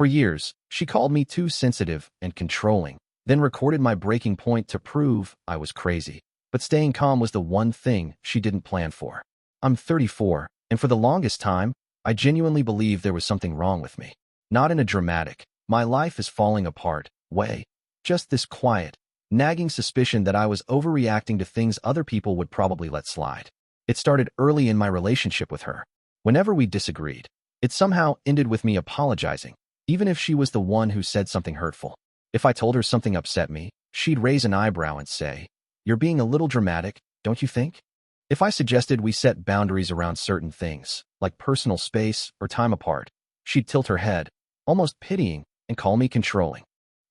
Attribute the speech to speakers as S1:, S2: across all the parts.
S1: For years, she called me too sensitive and controlling, then recorded my breaking point to prove I was crazy. But staying calm was the one thing she didn't plan for. I'm 34, and for the longest time, I genuinely believed there was something wrong with me. Not in a dramatic, my life is falling apart way. Just this quiet, nagging suspicion that I was overreacting to things other people would probably let slide. It started early in my relationship with her. Whenever we disagreed, it somehow ended with me apologizing, even if she was the one who said something hurtful. If I told her something upset me, she'd raise an eyebrow and say, "You're being a little dramatic, don't you think?" If I suggested we set boundaries around certain things, like personal space or time apart, she'd tilt her head, almost pitying, and call me controlling.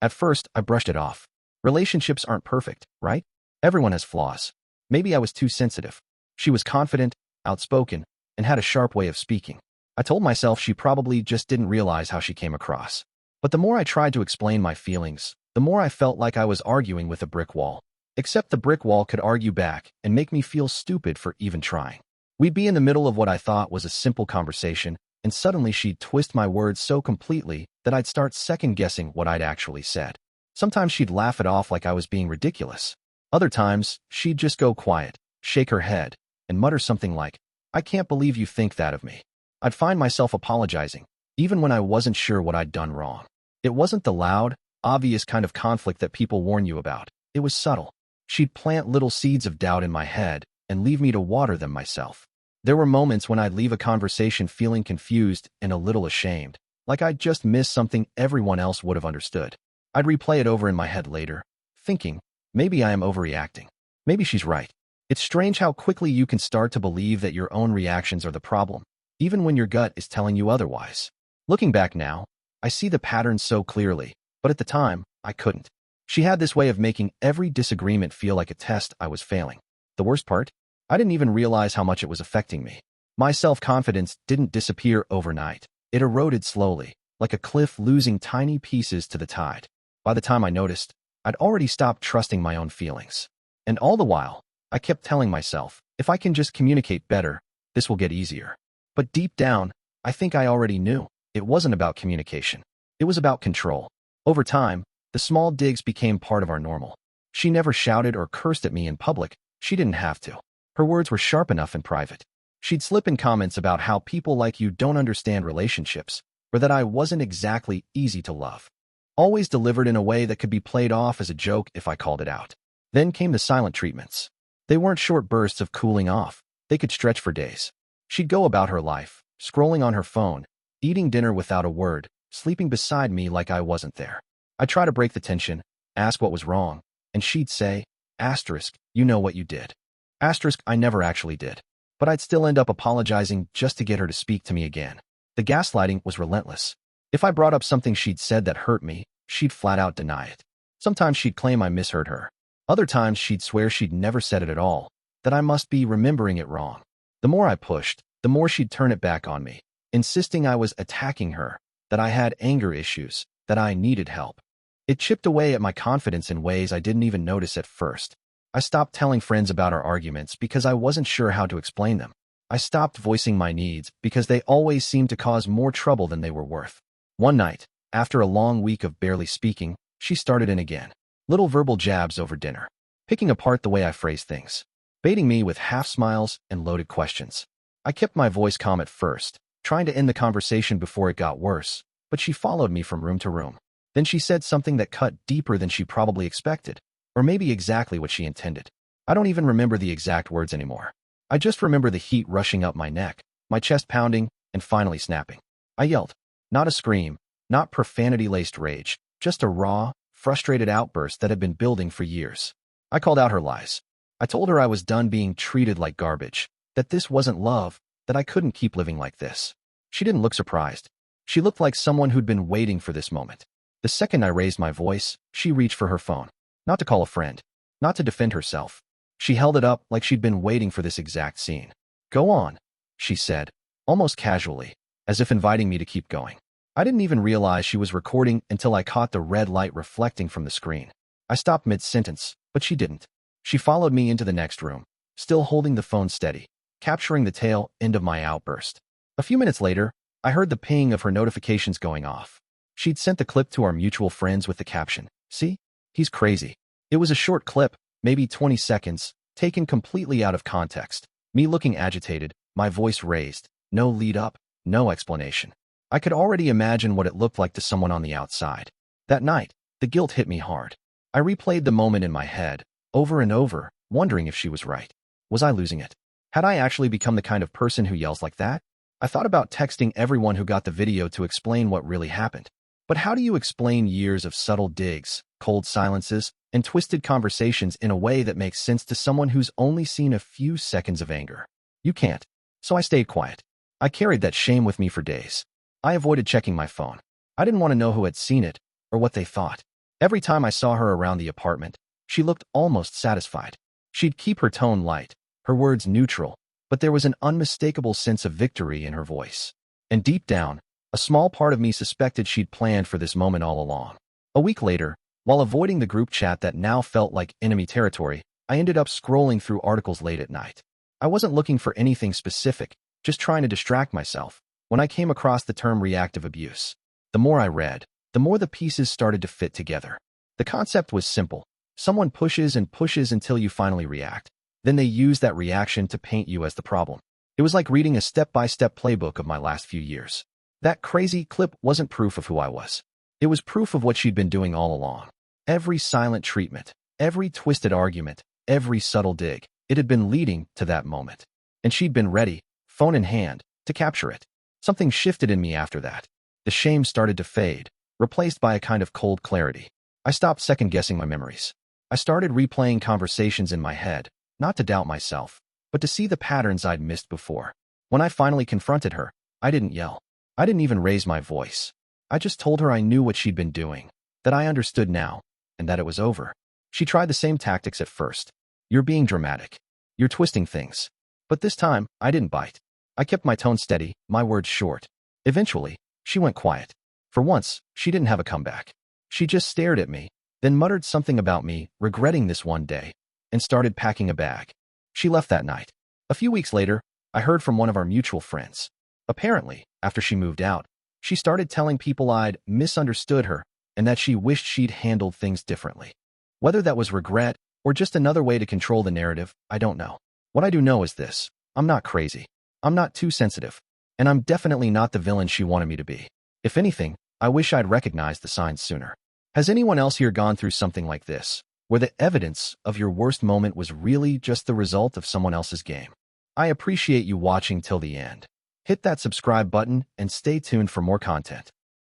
S1: At first, I brushed it off. Relationships aren't perfect, right? Everyone has flaws. Maybe I was too sensitive. She was confident, outspoken, and had a sharp way of speaking. I told myself she probably just didn't realize how she came across. But the more I tried to explain my feelings, the more I felt like I was arguing with a brick wall. Except the brick wall could argue back and make me feel stupid for even trying. We'd be in the middle of what I thought was a simple conversation, and suddenly she'd twist my words so completely that I'd start second-guessing what I'd actually said. Sometimes she'd laugh it off like I was being ridiculous. Other times, she'd just go quiet, shake her head, and mutter something like, "I can't believe you think that of me." I'd find myself apologizing, even when I wasn't sure what I'd done wrong. It wasn't the loud, obvious kind of conflict that people warn you about. It was subtle. She'd plant little seeds of doubt in my head and leave me to water them myself. There were moments when I'd leave a conversation feeling confused and a little ashamed, like I'd just missed something everyone else would have understood. I'd replay it over in my head later, thinking, maybe I am overreacting. Maybe she's right. It's strange how quickly you can start to believe that your own reactions are the problem, even when your gut is telling you otherwise. Looking back now, I see the patterns so clearly, but at the time, I couldn't. She had this way of making every disagreement feel like a test I was failing. The worst part? I didn't even realize how much it was affecting me. My self-confidence didn't disappear overnight. It eroded slowly, like a cliff losing tiny pieces to the tide. By the time I noticed, I'd already stopped trusting my own feelings. And all the while, I kept telling myself, if I can just communicate better, this will get easier. But deep down, I think I already knew. It wasn't about communication. It was about control. Over time, the small digs became part of our normal. She never shouted or cursed at me in public. She didn't have to. Her words were sharp enough in private. She'd slip in comments about how people like you don't understand relationships, or that I wasn't exactly easy to love. Always delivered in a way that could be played off as a joke if I called it out. Then came the silent treatments. They weren't short bursts of cooling off. They could stretch for days. She'd go about her life, scrolling on her phone, eating dinner without a word, sleeping beside me like I wasn't there. I'd try to break the tension, ask what was wrong, and she'd say, "Asterisk, you know what you did." Asterisk, I never actually did. But I'd still end up apologizing just to get her to speak to me again. The gaslighting was relentless. If I brought up something she'd said that hurt me, she'd flat out deny it. Sometimes she'd claim I misheard her. Other times she'd swear she'd never said it at all, that I must be remembering it wrong. The more I pushed, the more she'd turn it back on me, insisting I was attacking her, that I had anger issues, that I needed help. It chipped away at my confidence in ways I didn't even notice at first. I stopped telling friends about our arguments because I wasn't sure how to explain them. I stopped voicing my needs because they always seemed to cause more trouble than they were worth. One night, after a long week of barely speaking, she started in again. Little verbal jabs over dinner, picking apart the way I phrased things, baiting me with half smiles and loaded questions. I kept my voice calm at first, trying to end the conversation before it got worse, but she followed me from room to room. Then she said something that cut deeper than she probably expected, or maybe exactly what she intended. I don't even remember the exact words anymore. I just remember the heat rushing up my neck, my chest pounding, and finally snapping. I yelled. Not a scream, not profanity-laced rage, just a raw, frustrated outburst that had been building for years. I called out her lies. I told her I was done being treated like garbage, that this wasn't love, that I couldn't keep living like this. She didn't look surprised. She looked like someone who'd been waiting for this moment. The second I raised my voice, she reached for her phone. Not to call a friend, not to defend herself. She held it up like she'd been waiting for this exact scene. "Go on," she said, almost casually, as if inviting me to keep going. I didn't even realize she was recording until I caught the red light reflecting from the screen. I stopped mid-sentence, but she didn't. She followed me into the next room, still holding the phone steady, capturing the tail end of my outburst. A few minutes later, I heard the ping of her notifications going off. She'd sent the clip to our mutual friends with the caption, "See? He's crazy." It was a short clip, maybe 20 seconds, taken completely out of context. Me looking agitated, my voice raised, no lead up, no explanation. I could already imagine what it looked like to someone on the outside. That night, the guilt hit me hard. I replayed the moment in my head, over and over, wondering if she was right. Was I losing it? Had I actually become the kind of person who yells like that? I thought about texting everyone who got the video to explain what really happened. But how do you explain years of subtle digs, cold silences, and twisted conversations in a way that makes sense to someone who's only seen a few seconds of anger? You can't. So I stayed quiet. I carried that shame with me for days. I avoided checking my phone. I didn't want to know who had seen it or what they thought. Every time I saw her around the apartment, she looked almost satisfied. She'd keep her tone light, her words neutral, but there was an unmistakable sense of victory in her voice. And deep down, a small part of me suspected she'd planned for this moment all along. A week later, while avoiding the group chat that now felt like enemy territory, I ended up scrolling through articles late at night. I wasn't looking for anything specific, just trying to distract myself, when I came across the term reactive abuse. The more I read, the more the pieces started to fit together. The concept was simple. Someone pushes and pushes until you finally react. Then they use that reaction to paint you as the problem. It was like reading a step-by-step playbook of my last few years. That crazy clip wasn't proof of who I was. It was proof of what she'd been doing all along. Every silent treatment, every twisted argument, every subtle dig, it had been leading to that moment. And she'd been ready, phone in hand, to capture it. Something shifted in me after that. The shame started to fade, replaced by a kind of cold clarity. I stopped second-guessing my memories. I started replaying conversations in my head, not to doubt myself, but to see the patterns I'd missed before. When I finally confronted her, I didn't yell. I didn't even raise my voice. I just told her I knew what she'd been doing, that I understood now, and that it was over. She tried the same tactics at first. "You're being dramatic. You're twisting things." But this time, I didn't bite. I kept my tone steady, my words short. Eventually, she went quiet. For once, she didn't have a comeback. She just stared at me, then muttered something about me regretting this one day, and started packing a bag. She left that night. A few weeks later, I heard from one of our mutual friends. Apparently, after she moved out, she started telling people I'd misunderstood her and that she wished she'd handled things differently. Whether that was regret or just another way to control the narrative, I don't know. What I do know is this: I'm not crazy. I'm not too sensitive. And I'm definitely not the villain she wanted me to be. If anything, I wish I'd recognized the signs sooner. Has anyone else here gone through something like this, where the evidence of your worst moment was really just the result of someone else's game? I appreciate you watching till the end. Hit that subscribe button and stay tuned for more content.